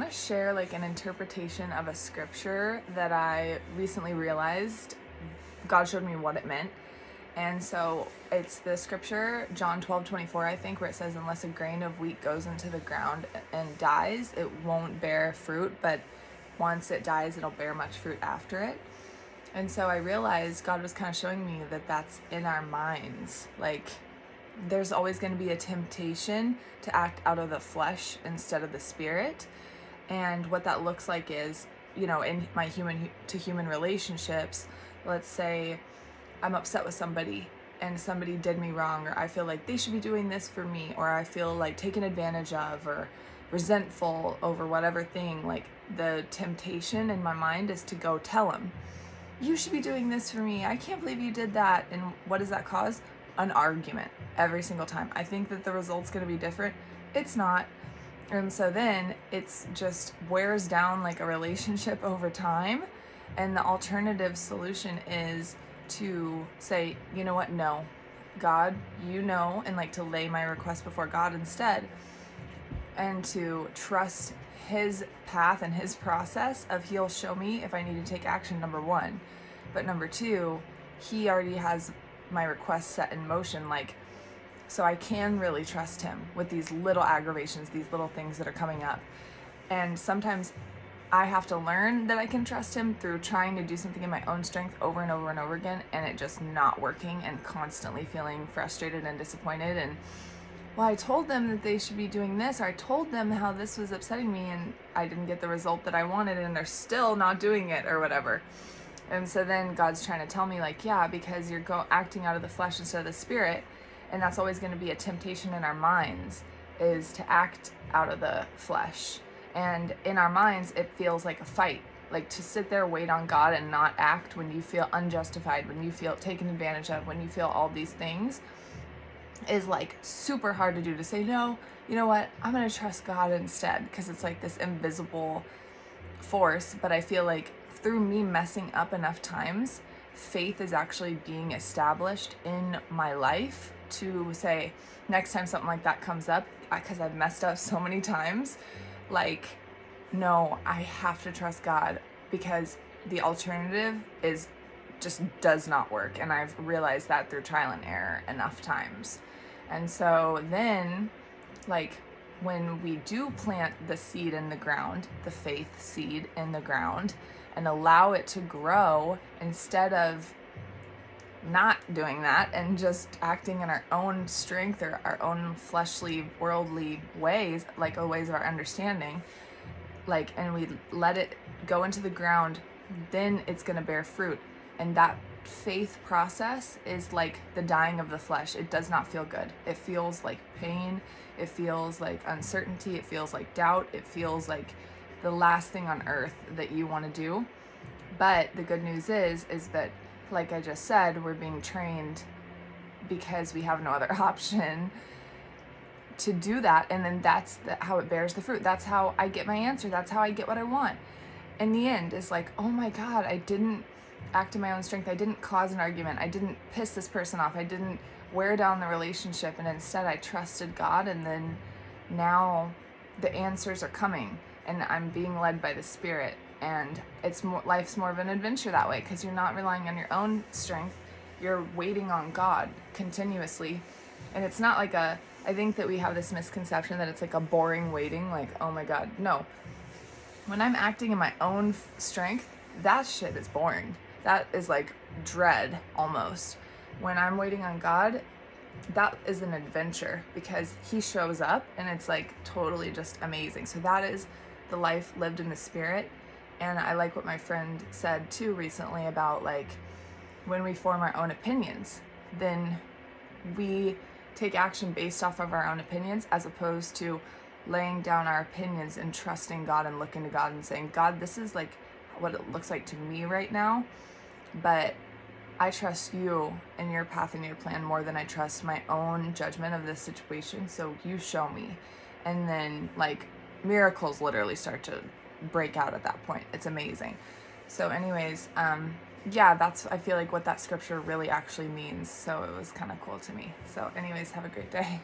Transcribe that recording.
to share like an interpretation of a scripture that I recently realized God showed me what it meant. And so it's the scripture, John 12:24, I think, where it says, unless a grain of wheat goes into the ground and dies, it won't bear fruit, but once it dies, it'll bear much fruit after it. And so I realized God was kind of showing me that that's in our minds. Like, there's always going to be a temptation to act out of the flesh instead of the spirit. And what that looks like is, in my human to human relationships, let's say I'm upset with somebody and somebody did me wrong, or I feel like they should be doing this for me, or I feel like taken advantage of, or resentful over whatever thing. Like, the temptation in my mind is to go tell them, you should be doing this for me. I can't believe you did that. And what does that cause? An argument every single time. I think that the result's going to be different. It's not. And so then it's just wears down like a relationship over time. And the alternative solution is to say, you know what? No, God, and like to lay my request before God instead, and to trust his path and his process of he'll show me if I need to take action, number one. But number two, he already has my request set in motion, so I can really trust him with these little aggravations, these little things that are coming up. And sometimes I have to learn that I can trust him through trying to do something in my own strength over and over and over again, and it just not working, and constantly feeling frustrated and disappointed. And, well, I told them that they should be doing this, or I told them how this was upsetting me, and I didn't get the result that I wanted, and they're still not doing it, or whatever. And so then God's trying to tell me, because you're acting out of the flesh instead of the spirit, and that's always going to be a temptation in our minds, is to act out of the flesh. And in our minds, it feels like a fight, like to sit there, wait on God and not act when you feel unjustified, when you feel taken advantage of, when you feel all these things, is like super hard to do. To say, no, you know what, I'm going to trust God instead, because it's like this invisible force. But I feel like through me messing up enough times, faith is actually being established in my life to say, next time something like that comes up, because I've messed up so many times, no, I have to trust God, because the alternative just does not work. And I've realized that through trial and error enough times. And so then, when we do plant the seed in the ground, the faith seed in the ground, and allow it to grow instead of not doing that and just acting in our own strength or our own fleshly, worldly ways, the ways of our understanding, and we let it go into the ground, then it's going to bear fruit. And that faith process is like the dying of the flesh. It does not feel good. It feels like pain. It feels like uncertainty. It feels like doubt. It feels like the last thing on earth that you want to do. But the good news is that, like I just said, we're being trained, because we have no other option, to do that. And then that's how it bears the fruit. That's how I get my answer. That's how I get what I want. In the end, is oh my God, I didn't act in my own strength. I didn't cause an argument. I didn't piss this person off. I didn't wear down the relationship. And instead I trusted God. And then now the answers are coming, and I'm being led by the Spirit. And life's more of an adventure that way, because you're not relying on your own strength. You're waiting on God continuously. And it's not I think that we have this misconception that it's a boring waiting, oh my God. No. When I'm acting in my own strength, that shit is boring. That is dread almost. When I'm waiting on God, that is an adventure, because he shows up and it's totally just amazing. So that is the life lived in the Spirit. And I like what my friend said too recently about when we form our own opinions, then we take action based off of our own opinions, as opposed to laying down our opinions and trusting God and looking to God and saying, God, this is what it looks like to me right now, but I trust you and your path and your plan more than I trust my own judgment of this situation. So you show me. And then miracles literally start to break out at that point. It's amazing. So anyways, that's, I feel what that scripture really actually means. So it was kind of cool to me. So anyways, have a great day.